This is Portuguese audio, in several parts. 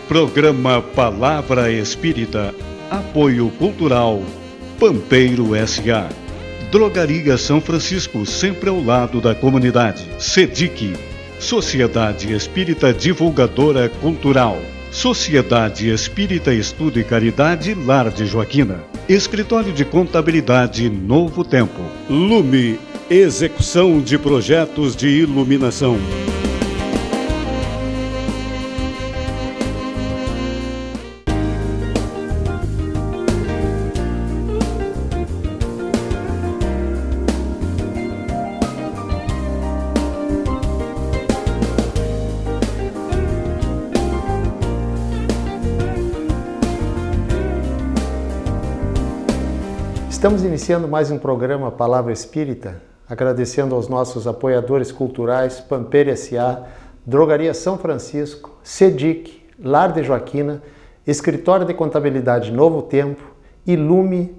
Programa Palavra Espírita. Apoio Cultural Pampeiro S.A. Drogaria São Francisco, sempre ao lado da comunidade. SEDIC, Sociedade Espírita Divulgadora Cultural. Sociedade Espírita Estudo e Caridade Lar de Joaquina. Escritório de Contabilidade Novo Tempo. Lume, execução de projetos de iluminação. Estamos iniciando mais um programa Palavra Espírita, agradecendo aos nossos apoiadores culturais Pampeiro S.A., Drogaria São Francisco, SEDIC, Lar de Joaquina, Escritório de Contabilidade Novo Tempo e Lume,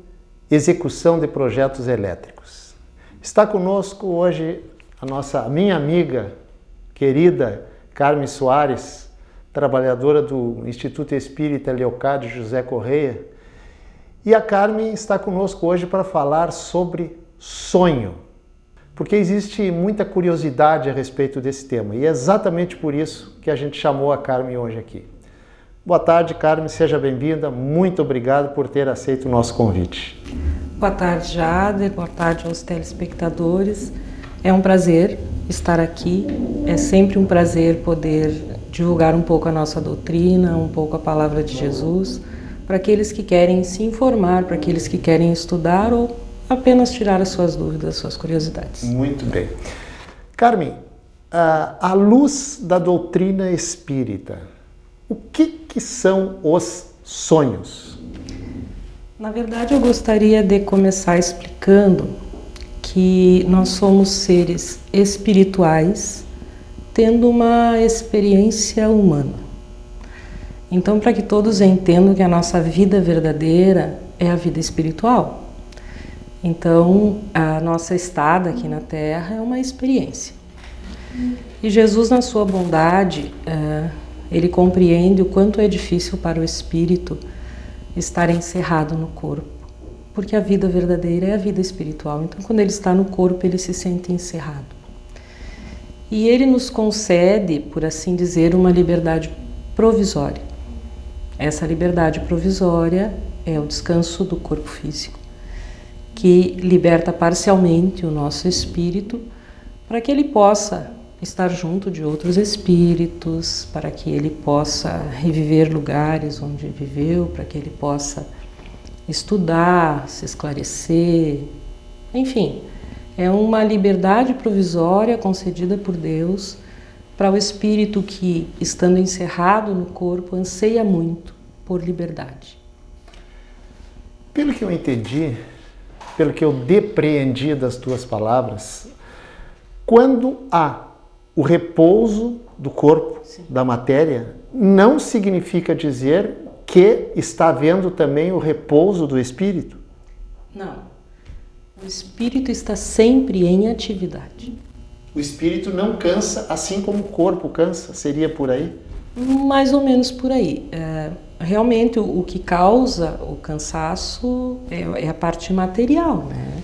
execução de projetos elétricos. Está conosco hoje a minha amiga querida Carmen Soares, trabalhadora do Instituto Espírita Leocádio José Correia. E a Carmen está conosco hoje para falar sobre sonho, porque existe muita curiosidade a respeito desse tema, e é exatamente por isso que a gente chamou a Carmen hoje aqui. Boa tarde, Carmen, seja bem-vinda, muito obrigado por ter aceito o nosso convite. Boa tarde, Jader, boa tarde aos telespectadores. É um prazer estar aqui, é sempre um prazer poder divulgar um pouco a nossa doutrina, um pouco a palavra de Jesus, para aqueles que querem se informar, para aqueles que querem estudar ou apenas tirar as suas dúvidas, as suas curiosidades. Muito bem. Carmen, à luz da doutrina espírita, o que são os sonhos? Na verdade, eu gostaria de começar explicando que nós somos seres espirituais tendo uma experiência humana. Então, para que todos entendam que a nossa vida verdadeira é a vida espiritual. Então, a nossa estada aqui na Terra é uma experiência. E Jesus, na sua bondade, ele compreende o quanto é difícil para o espírito estar encerrado no corpo. Porque a vida verdadeira é a vida espiritual. Então, quando ele está no corpo, ele se sente encerrado. E ele nos concede, por assim dizer, uma liberdade provisória. Essa liberdade provisória é o descanso do corpo físico, que liberta parcialmente o nosso espírito para que ele possa estar junto de outros espíritos, para que ele possa reviver lugares onde viveu, para que ele possa estudar, se esclarecer, enfim, é uma liberdade provisória concedida por Deus para o espírito que, estando encerrado no corpo, anseia muito por liberdade. Pelo que eu entendi, pelo que eu depreendi das tuas palavras, quando há o repouso do corpo, sim, da matéria, não significa dizer que está havendo também o repouso do espírito? Não. O espírito está sempre em atividade. O espírito não cansa, assim como o corpo cansa, seria por aí? Mais ou menos por aí. Realmente o que causa o cansaço é a parte material, né?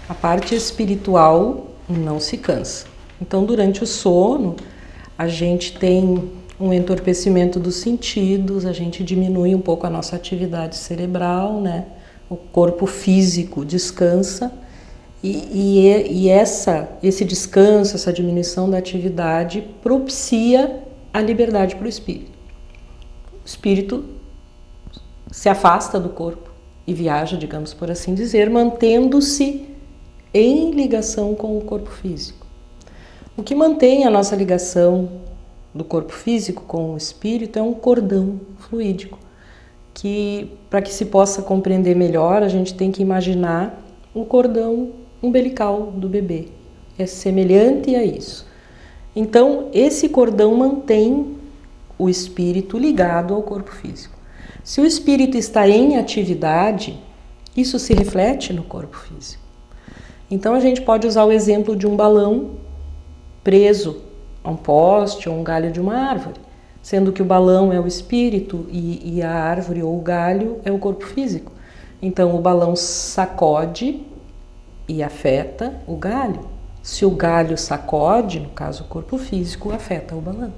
A parte espiritual não se cansa. Então, durante o sono, a gente tem um entorpecimento dos sentidos, a gente diminui um pouco a nossa atividade cerebral, né? O corpo físico descansa. E esse descanso, essa diminuição da atividade propicia a liberdade para o espírito. O espírito se afasta do corpo e viaja, digamos por assim dizer, mantendo-se em ligação com o corpo físico. O que mantém a nossa ligação do corpo físico com o espírito é um cordão fluídico, que, para que se possa compreender melhor, a gente tem que imaginar o cordão umbilical do bebê. É semelhante a isso. Então, esse cordão mantém o espírito ligado ao corpo físico. Se o espírito está em atividade, isso se reflete no corpo físico. Então, a gente pode usar o exemplo de um balão preso a um poste ou um galho de uma árvore. sendo que o balão é o espírito e a árvore ou o galho é o corpo físico. Então o balão sacode e afeta o galho. Se o galho sacode, no caso o corpo físico, afeta o balão.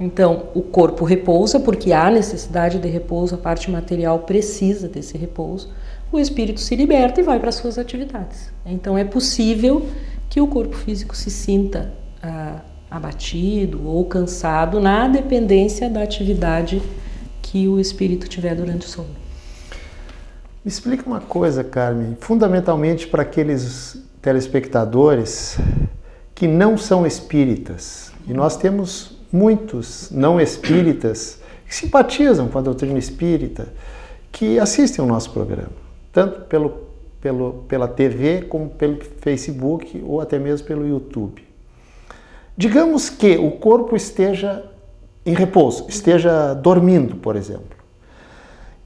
Então o corpo repousa porque há necessidade de repouso, a parte material precisa desse repouso. O espírito se liberta e vai para as suas atividades. Então é possível que o corpo físico se sinta abatido ou cansado na dependência da atividade que o espírito tiver durante o sono. Me explica uma coisa, Carmen, fundamentalmente para aqueles telespectadores que não são espíritas, e nós temos muitos não espíritas que simpatizam com a doutrina espírita, que assistem ao nosso programa, tanto pela TV como pelo Facebook ou até mesmo pelo YouTube. Digamos que o corpo esteja em repouso, esteja dormindo, por exemplo,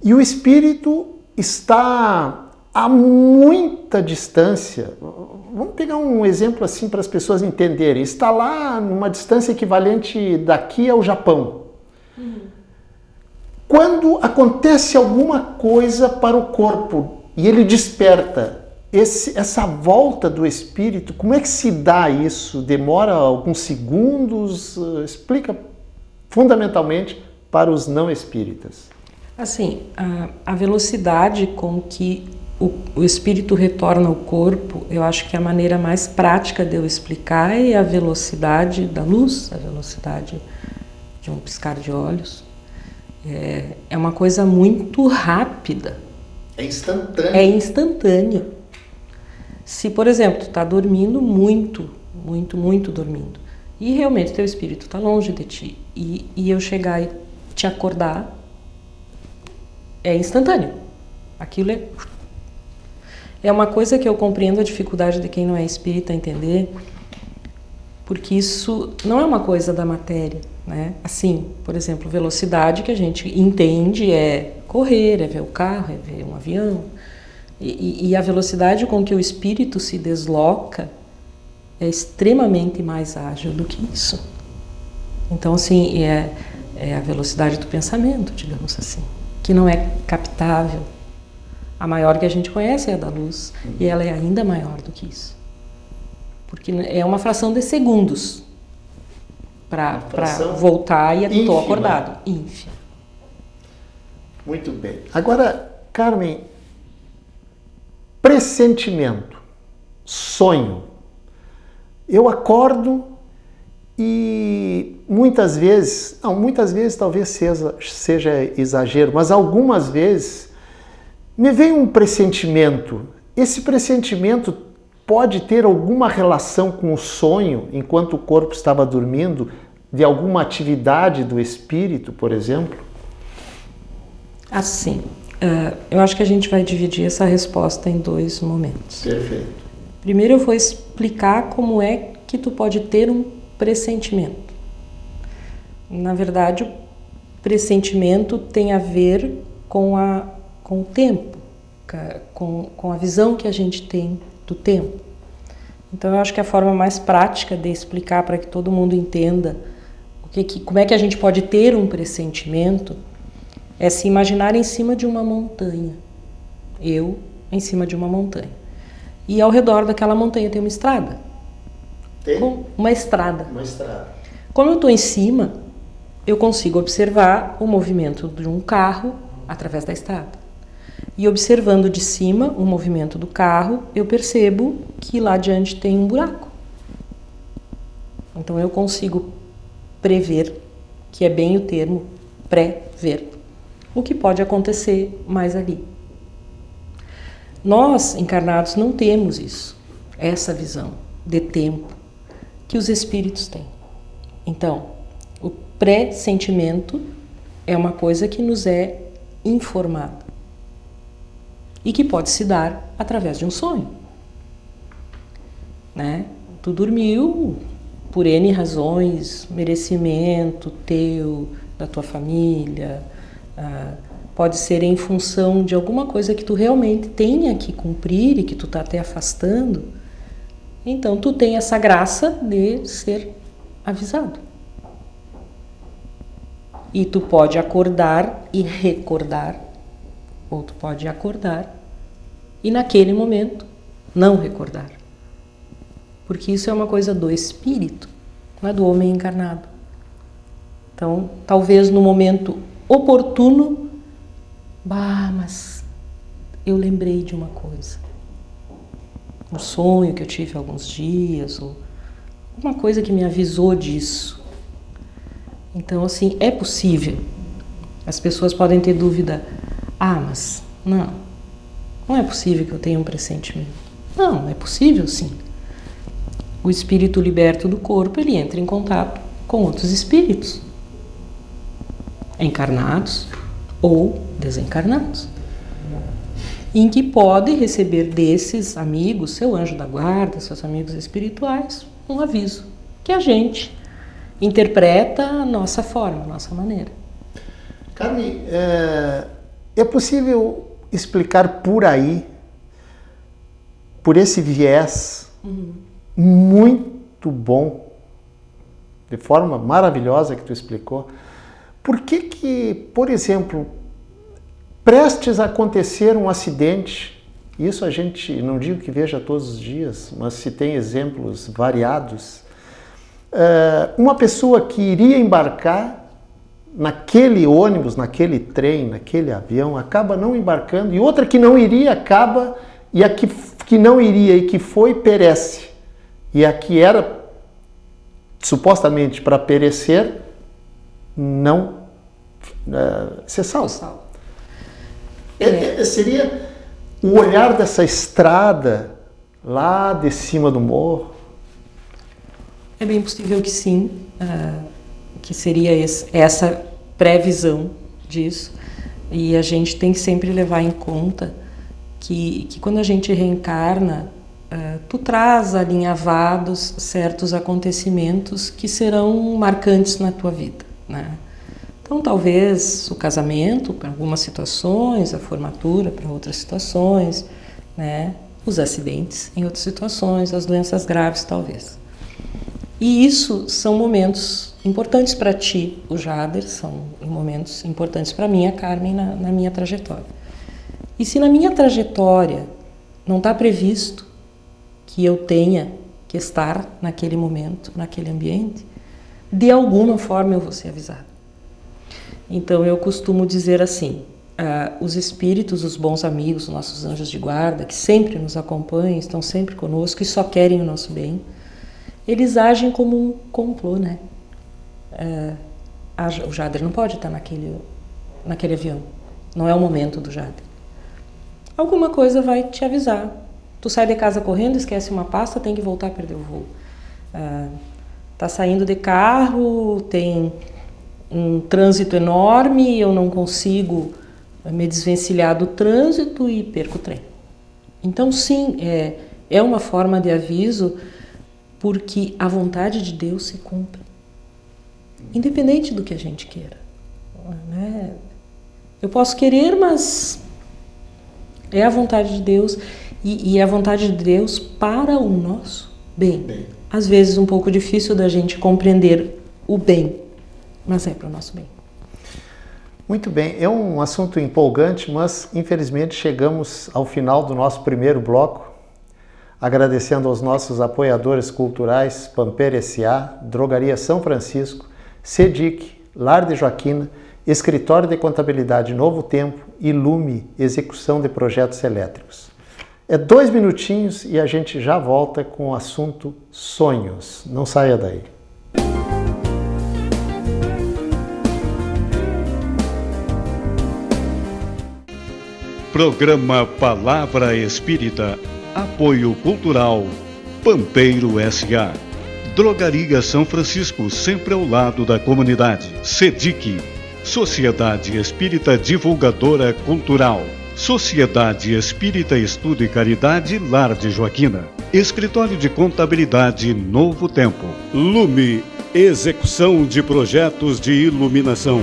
e o espírito está a muita distância. Vamos pegar um exemplo assim para as pessoas entenderem. Está lá numa distância equivalente daqui ao Japão. Quando acontece alguma coisa para o corpo e ele desperta, essa volta do espírito, como é que se dá isso? Demora alguns segundos? Explica fundamentalmente para os não espíritas. Assim, a velocidade com que o espírito retorna ao corpo, eu acho que a maneira mais prática de eu explicar é a velocidade da luz, a velocidade de um piscar de olhos. É uma coisa muito rápida. É instantâneo. É instantâneo. Se, por exemplo, tu está dormindo muito dormindo, e realmente teu espírito está longe de ti, e eu chegar e te acordar, é instantâneo. Aquilo é uma coisa que eu compreendo a dificuldade de quem não é espírita entender, porque isso não é uma coisa da matéria, né? Assim, por exemplo, velocidade que a gente entende é correr, é ver o carro, é ver um avião. E a velocidade com que o espírito se desloca é extremamente mais ágil do que isso. Então, assim, é a velocidade do pensamento, digamos assim, que não é captável. A maior que a gente conhece é a da luz, e ela é ainda maior do que isso. Porque é uma fração de segundos para voltar e estou acordado. Ínfima. Muito bem. Agora, Carmen, pressentimento, sonho. Eu acordo e muitas vezes talvez seja exagero, mas algumas vezes me vem um pressentimento. Esse pressentimento pode ter alguma relação com o sonho, enquanto o corpo estava dormindo, de alguma atividade do espírito, por exemplo? Assim, eu acho que a gente vai dividir essa resposta em dois momentos. Perfeito. Primeiro eu vou explicar como é que tu pode ter um pressentimento. Na verdade, o pressentimento tem a ver com o tempo, com a visão que a gente tem do tempo. Então eu acho que a forma mais prática de explicar para que todo mundo entenda como é que a gente pode ter um pressentimento é se imaginar em cima de uma montanha. Eu em cima de uma montanha. E ao redor daquela montanha tem uma estrada. Uma estrada. Como eu estou em cima, eu consigo observar o movimento de um carro através da estrada. E observando de cima o movimento do carro, eu percebo que lá adiante tem um buraco. Então eu consigo prever, que é bem o termo pré-ver, o que pode acontecer mais ali. Nós, encarnados, não temos isso, essa visão de tempo que os espíritos têm. Então, o pressentimento é uma coisa que nos é informada e que pode se dar através de um sonho, né? Tu dormiu por N razões, merecimento teu, da tua família, pode ser em função de alguma coisa que tu realmente tenha que cumprir e que tu tá até afastando. Então tu tem essa graça de ser avisado. E tu pode acordar e recordar, ou tu pode acordar e naquele momento não recordar. Porque isso é uma coisa do espírito, não é do homem encarnado. Então, talvez no momento oportuno, mas eu lembrei de uma coisa. Um sonho que eu tive há alguns dias, ou uma coisa que me avisou disso. Então, assim, é possível. As pessoas podem ter dúvida. Mas não é possível que eu tenha um pressentimento. Não, é possível sim. O espírito liberto do corpo, ele entra em contato com outros espíritos, encarnados ou desencarnados, em que pode receber desses amigos, seu anjo da guarda, seus amigos espirituais, um aviso, que a gente interpreta a nossa forma, a nossa maneira. Carmen, é possível explicar por aí, por esse viés muito bom, de forma maravilhosa que tu explicou, por que, por exemplo, prestes a acontecer um acidente, isso a gente, não digo que veja todos os dias, mas se tem exemplos variados, uma pessoa que iria embarcar naquele ônibus, naquele trem, naquele avião, acaba não embarcando, e outra que não iria acaba, e a que não iria e que foi, perece. E a que era supostamente para perecer, não ser salvo. Seria o olhar dessa estrada lá de cima do morro? É bem possível que sim, que seria essa previsão disso. E a gente tem que sempre levar em conta que quando a gente reencarna, tu traz alinhavados certos acontecimentos que serão marcantes na tua vida, né? Então, talvez o casamento para algumas situações, a formatura para outras situações, né? Os acidentes em outras situações, as doenças graves, talvez. E isso são momentos importantes para ti, o Jader, são momentos importantes para mim, a Carmen, na minha trajetória. E se na minha trajetória não está previsto que eu tenha que estar naquele momento, naquele ambiente, de alguma forma eu vou ser avisada. Então eu costumo dizer assim, os espíritos, os bons amigos, os nossos anjos de guarda, que sempre nos acompanham, estão sempre conosco e só querem o nosso bem, eles agem como um complô, né? O Jader não pode estar naquele avião, não é o momento do Jader. Alguma coisa vai te avisar. Tu sai de casa correndo, esquece uma pasta, tem que voltar a perder o voo. Tá saindo de carro, tem um trânsito enorme, eu não consigo me desvencilhar do trânsito e perco o trem. Então, sim, é uma forma de aviso, porque a vontade de Deus se cumpre, independente do que a gente queira, né? Eu posso querer, mas é a vontade de Deus, e é a vontade de Deus para o nosso bem. Às vezes um pouco difícil da gente compreender o bem, mas é para o nosso bem. Muito bem, é um assunto empolgante, mas infelizmente chegamos ao final do nosso primeiro bloco. Agradecendo aos nossos apoiadores culturais, Pamper S.A., Drogaria São Francisco, SEDIC, Lar de Joaquina, Escritório de Contabilidade Novo Tempo e Lume, Execução de Projetos Elétricos. 2 minutinhos e a gente já volta com o assunto sonhos. Não saia daí. Programa Palavra Espírita. Apoio Cultural Pampeiro S.A. Drogaria São Francisco, sempre ao lado da comunidade. SEDIC, Sociedade Espírita Divulgadora Cultural. Sociedade Espírita Estudo e Caridade Lar de Joaquina. Escritório de Contabilidade Novo Tempo. Lume, Execução de Projetos de Iluminação.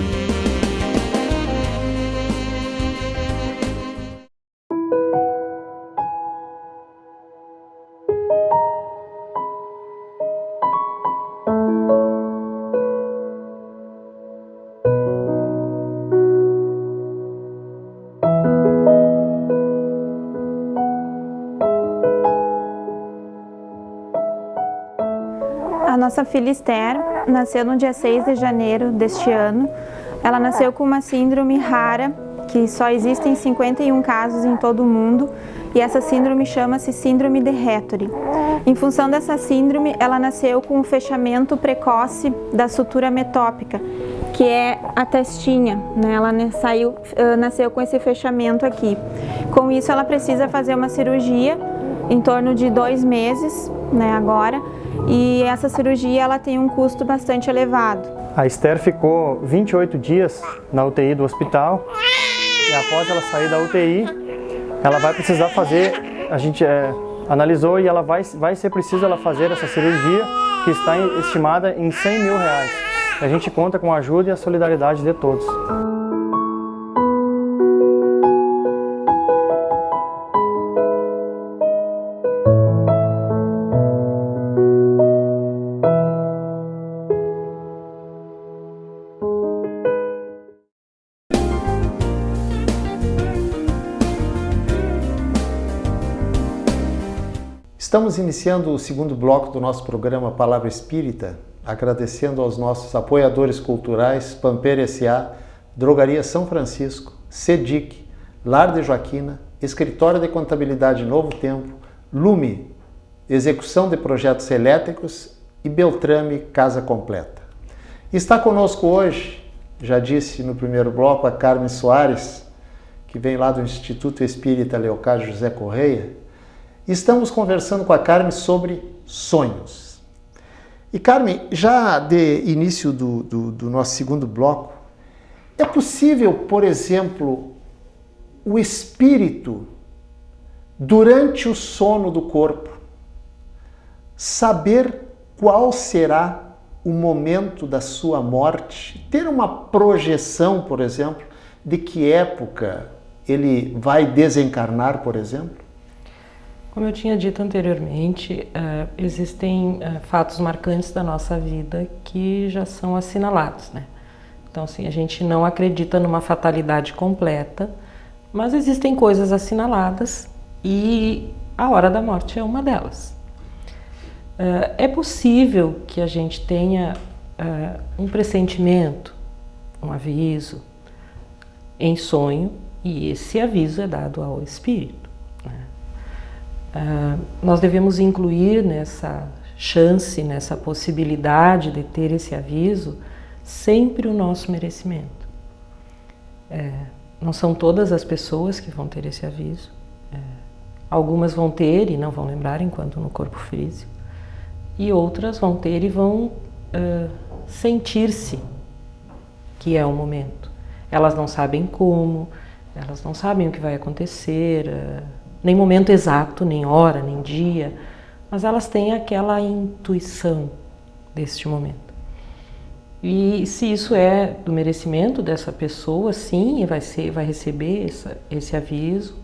nossa filha Esther nasceu no dia 6 de janeiro deste ano. Ela nasceu com uma síndrome rara, que só existem 51 casos em todo o mundo, e essa síndrome chama-se síndrome de Héttori. Em função dessa síndrome, ela nasceu com um fechamento precoce da sutura metópica, que é a testinha, né? Ela nasceu com esse fechamento aqui. Com isso, ela precisa fazer uma cirurgia em torno de 2 meses, né, agora, e essa cirurgia ela tem um custo bastante elevado. A Esther ficou 28 dias na UTI do hospital e após ela sair da UTI, ela vai precisar fazer, a gente analisou e ela vai ser preciso ela fazer essa cirurgia que está estimada em R$100 mil. A gente conta com a ajuda e a solidariedade de todos. Estamos iniciando o segundo bloco do nosso programa Palavra Espírita, agradecendo aos nossos apoiadores culturais Pampeira S.A., Drogaria São Francisco, SEDIC, Lar de Joaquina, Escritório de Contabilidade Novo Tempo, Lume, Execução de Projetos Elétricos e Beltrame Casa Completa. Está conosco hoje, já disse no primeiro bloco, a Carmen Soares, que vem lá do Instituto Espírita Leocádio José Correia. Estamos conversando com a Carmen sobre sonhos. E Carmen, já de início do nosso segundo bloco, é possível, por exemplo, o espírito, durante o sono do corpo, saber qual será o momento da sua morte? Ter uma projeção, por exemplo, de que época ele vai desencarnar, por exemplo? Como eu tinha dito anteriormente, existem fatos marcantes da nossa vida que já são assinalados, né? Então, assim, a gente não acredita numa fatalidade completa, mas existem coisas assinaladas e a hora da morte é uma delas. É possível que a gente tenha um pressentimento, um aviso em sonho, e esse aviso é dado ao espírito, né? Nós devemos incluir nessa chance, nessa possibilidade de ter esse aviso, sempre o nosso merecimento. Não são todas as pessoas que vão ter esse aviso. Algumas vão ter e não vão lembrar enquanto no corpo físico, e outras vão ter e vão sentir-se que é o momento. Elas não sabem como, elas não sabem o que vai acontecer, nem momento exato, nem hora, nem dia, mas elas têm aquela intuição deste momento. E se isso é do merecimento dessa pessoa, sim, vai receber esse aviso.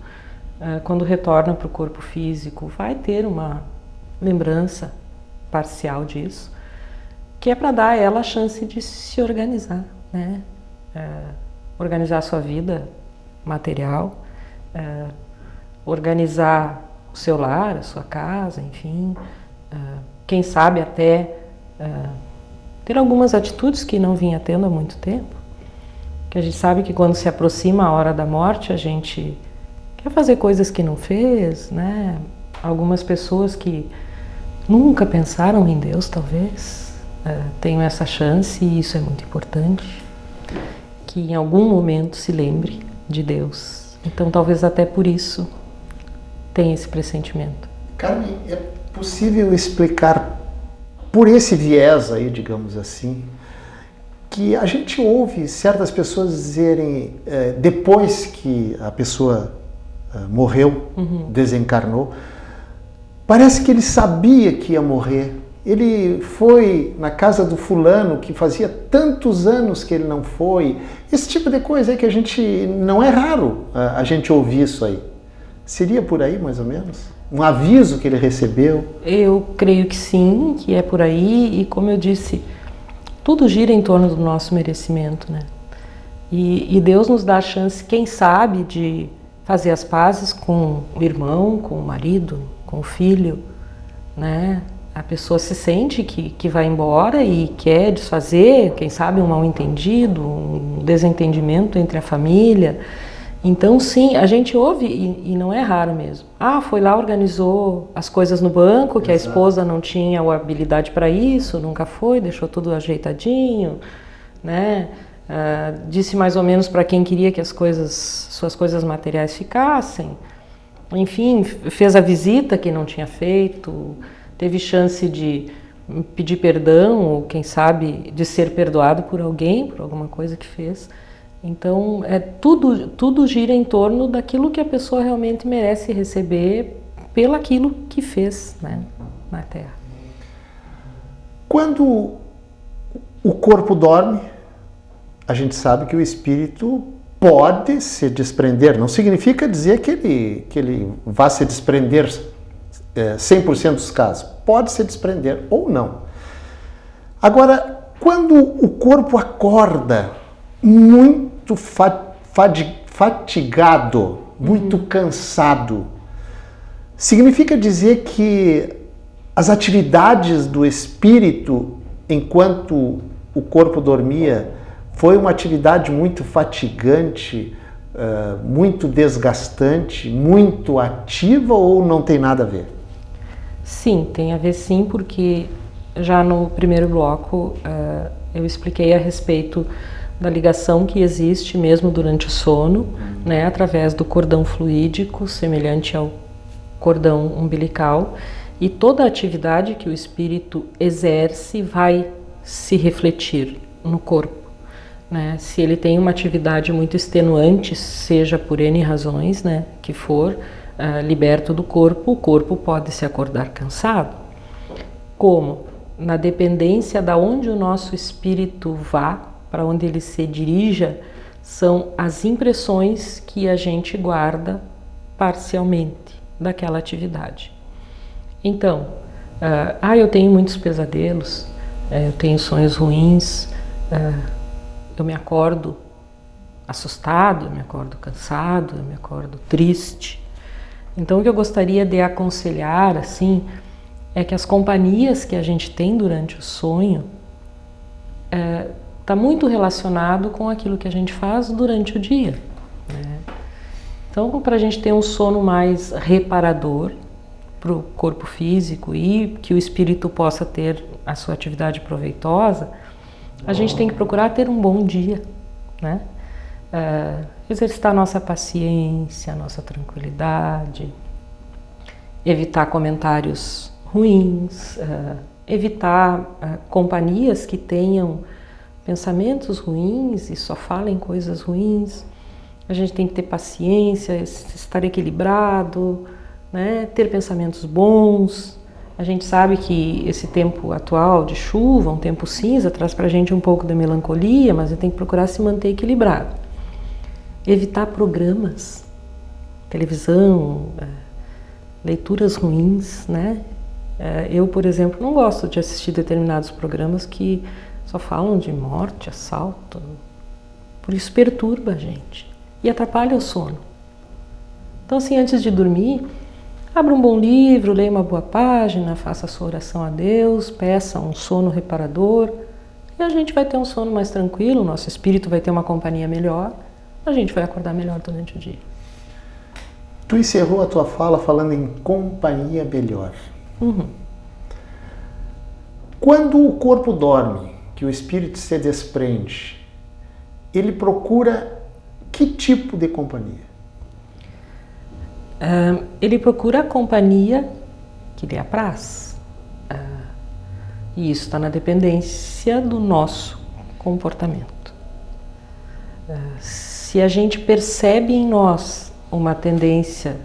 Quando retorna para o corpo físico, vai ter uma lembrança parcial disso, que é para dar a ela a chance de se organizar, né? Organizar a sua vida material, organizar o seu lar, a sua casa, enfim, quem sabe até ter algumas atitudes que não vinha tendo há muito tempo, que a gente sabe que quando se aproxima a hora da morte, a gente quer fazer coisas que não fez, né? Algumas pessoas que nunca pensaram em Deus, talvez, tenham essa chance, e isso é muito importante, que em algum momento se lembre de Deus. Então, talvez até por isso tenha esse pressentimento. Carmen, é possível explicar por esse viés aí, digamos assim, que a gente ouve certas pessoas dizerem, depois que a pessoa morreu, desencarnou, parece que ele sabia que ia morrer. Ele foi na casa do fulano que fazia tantos anos que ele não foi. Esse tipo de coisa aí que a gente, não é raro a gente ouvir isso aí. Seria por aí, mais ou menos? Um aviso que ele recebeu? Eu creio que sim, que é por aí. E como eu disse, tudo gira em torno do nosso merecimento, né? E Deus nos dá a chance, quem sabe, de fazer as pazes com o irmão, com o marido, com o filho, né? A pessoa se sente que vai embora e quer desfazer, quem sabe um mal-entendido, um desentendimento entre a família. Então, sim, a gente ouve, e não é raro mesmo. Foi lá, organizou as coisas no banco, que a esposa não tinha a habilidade para isso, nunca foi, deixou tudo ajeitadinho, né? Disse mais ou menos para quem queria que suas coisas materiais ficassem. Enfim, fez a visita que não tinha feito, teve chance de pedir perdão, ou quem sabe de ser perdoado por alguém, por alguma coisa que fez. Então, tudo gira em torno daquilo que a pessoa realmente merece receber pelaquilo que fez, né, na Terra. Quando o corpo dorme, a gente sabe que o espírito pode se desprender. Não significa dizer que ele vá se desprender 100% dos casos. Pode se desprender ou não. Agora, quando o corpo acorda muito fatigado, muito cansado, significa dizer que as atividades do espírito enquanto o corpo dormia foi uma atividade muito fatigante, muito desgastante, muito ativa, ou não tem nada a ver? Sim, tem a ver sim, porque já no primeiro bloco eu expliquei a respeito da ligação que existe mesmo durante o sono, né, através do cordão fluídico, semelhante ao cordão umbilical, e toda a atividade que o espírito exerce vai se refletir no corpo. Né? Se ele tem uma atividade muito extenuante, seja por N razões, né, que for, liberto do corpo, o corpo pode se acordar cansado. Como? Na dependência de onde o nosso espírito vá, para onde ele se dirija, são as impressões que a gente guarda parcialmente daquela atividade. Então, eu tenho muitos pesadelos, eu tenho sonhos ruins, eu me acordo assustado, eu me acordo cansado, eu me acordo triste. Então, o que eu gostaria de aconselhar, assim, é que as companhias que a gente tem durante o sonho está muito relacionado com aquilo que a gente faz durante o dia. Né? Então, para a gente ter um sono mais reparador para o corpo físico e que o espírito possa ter a sua atividade proveitosa, a gente tem que procurar ter um bom dia, né? Exercitar a nossa paciência, a nossa tranquilidade, evitar comentários ruins, evitar companhias que tenham pensamentos ruins e só falem coisas ruins. A gente tem que ter paciência, estar equilibrado, né? Ter pensamentos bons. A gente sabe que esse tempo atual de chuva, um tempo cinza, traz para a gente um pouco de melancolia, mas a gente tem que procurar se manter equilibrado. Evitar programas, televisão, leituras ruins, né? Eu, por exemplo, não gosto de assistir determinados programas que só falam de morte, assalto. Por isso perturba a gente e atrapalha o sono. Então, assim, antes de dormir, abra um bom livro, leia uma boa página, faça a sua oração a Deus, peça um sono reparador e a gente vai ter um sono mais tranquilo, nosso espírito vai ter uma companhia melhor, a gente vai acordar melhor durante o dia. Tu encerrou a tua fala falando em companhia melhor. Uhum. Quando o corpo dorme, que o espírito se desprende, ele procura que tipo de companhia? Ele procura a companhia que lhe apraz. E isso está na dependência do nosso comportamento. Se a gente percebe em nós uma tendência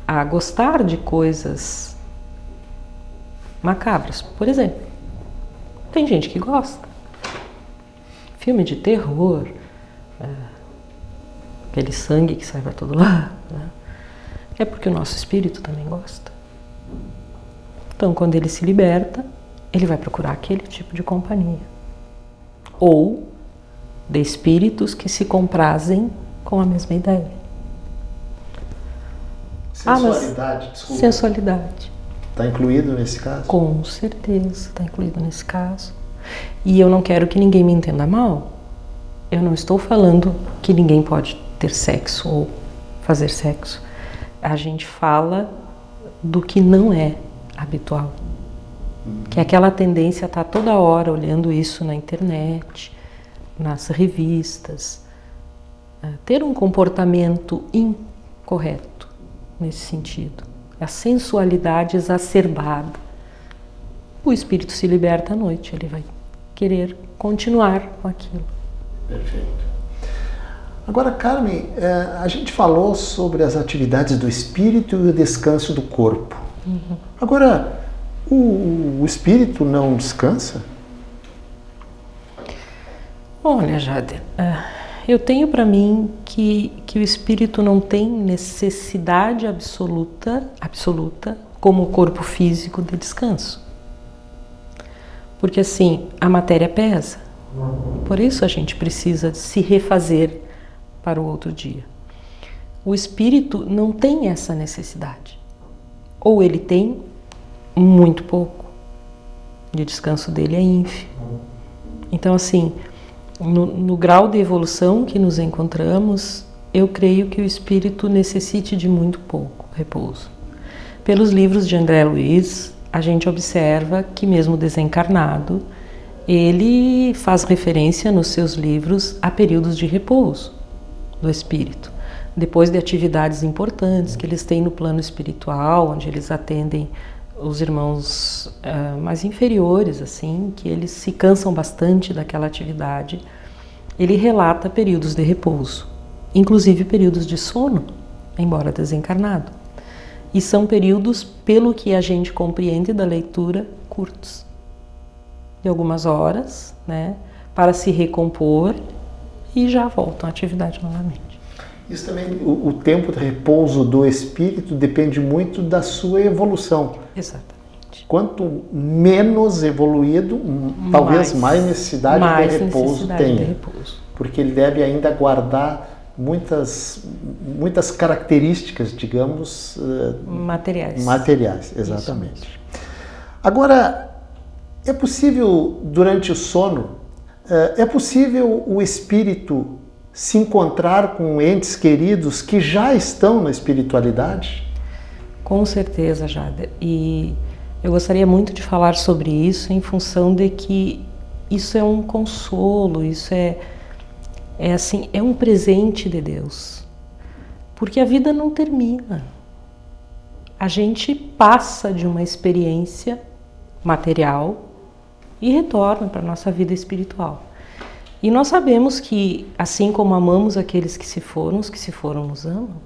a gostar de coisas macabras, por exemplo, tem gente que gosta. Filme de terror, aquele sangue que sai para todo lado, né? É porque o nosso espírito também gosta. Então, quando ele se liberta, ele vai procurar aquele tipo de companhia. Ou de espíritos que se comprazem com a mesma ideia. Sensualidade, desculpa. Sensualidade. Está incluído nesse caso? Com certeza está incluído nesse caso. E eu não quero que ninguém me entenda mal. Eu não estou falando que ninguém pode ter sexo ou fazer sexo. A gente fala do que não é habitual. Que é aquela tendência a estar toda hora olhando isso na internet, nas revistas, ter um comportamento incorreto nesse sentido. A sensualidade exacerbada. O espírito se liberta à noite, ele vai querer continuar com aquilo. Perfeito. Agora, Carmen, a gente falou sobre as atividades do espírito e o descanso do corpo. Agora, o espírito não descansa? Olha, Jader, eu tenho para mim que o espírito não tem necessidade absoluta, como o corpo físico, de descanso. Porque assim, a matéria pesa. Por isso a gente precisa se refazer para o outro dia. O espírito não tem essa necessidade. Ou ele tem muito pouco. De descanso dele é ínfimo. Então assim, no grau de evolução que nos encontramos, eu creio que o espírito necessite de muito pouco repouso. Pelos livros de André Luiz, a gente observa que mesmo desencarnado, ele faz referência nos seus livros a períodos de repouso do espírito, depois de atividades importantes que eles têm no plano espiritual, onde eles atendem os irmãos mais inferiores, assim, que eles se cansam bastante daquela atividade. Ele relata períodos de repouso, inclusive períodos de sono, embora desencarnado. E são períodos, pelo que a gente compreende da leitura, curtos, de algumas horas, né, para se recompor e já voltam à atividade novamente. Isso também, o tempo de repouso do espírito depende muito da sua evolução. Exatamente. Quanto menos evoluído, talvez mais necessidade de repouso tenha. Porque ele deve ainda guardar muitas características, digamos, materiais, exatamente. Isso. Agora, é possível, durante o sono, é possível o espírito se encontrar com entes queridos que já estão na espiritualidade? Com certeza, Jader. E eu gostaria muito de falar sobre isso em função de que isso é um consolo, isso é um presente de Deus. Porque a vida não termina. A gente passa de uma experiência material e retorna para a nossa vida espiritual. E nós sabemos que, assim como amamos aqueles que se foram, os que se foram nos amam.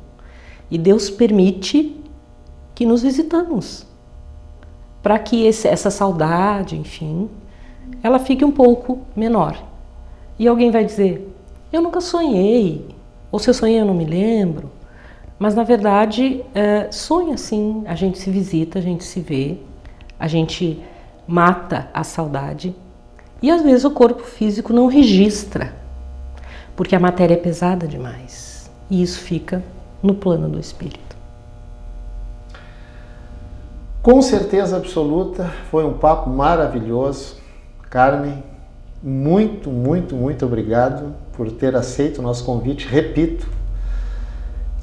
E Deus permite que nos visitamos, para que essa saudade, enfim, ela fique um pouco menor. E alguém vai dizer, eu nunca sonhei, ou se eu sonhei eu não me lembro. Mas na verdade, sonha sim, a gente se visita, a gente se vê, a gente mata a saudade. E às vezes o corpo físico não registra, porque a matéria é pesada demais. E isso fica no plano do espírito. Com certeza absoluta, foi um papo maravilhoso. Carmen, muito, muito, muito obrigado por ter aceito o nosso convite, repito.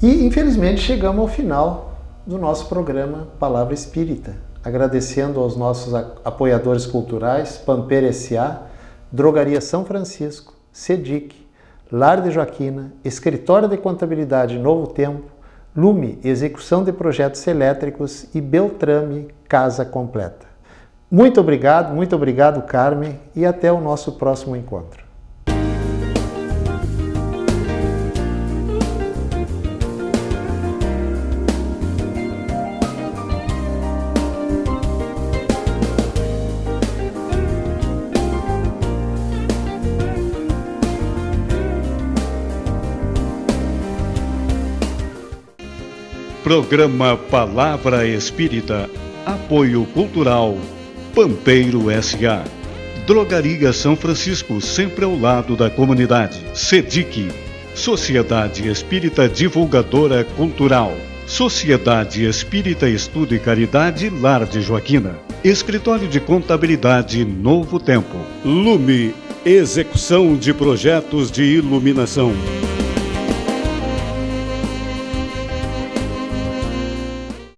E infelizmente chegamos ao final do nosso programa Palavra Espírita. Agradecendo aos nossos apoiadores culturais, Pampeira S.A., Drogaria São Francisco, SEDIC, Lar de Joaquina, Escritório de Contabilidade Novo Tempo, Lume, Execução de Projetos Elétricos e Beltrame, Casa Completa. Muito obrigado, Carmen, e até o nosso próximo encontro. Programa Palavra Espírita. Apoio Cultural Pampeiro S.A. Drogaria São Francisco, sempre ao lado da comunidade. SEDIC, Sociedade Espírita Divulgadora Cultural. Sociedade Espírita Estudo e Caridade Lar de Joaquina. Escritório de Contabilidade Novo Tempo. Lume, execução de projetos de iluminação.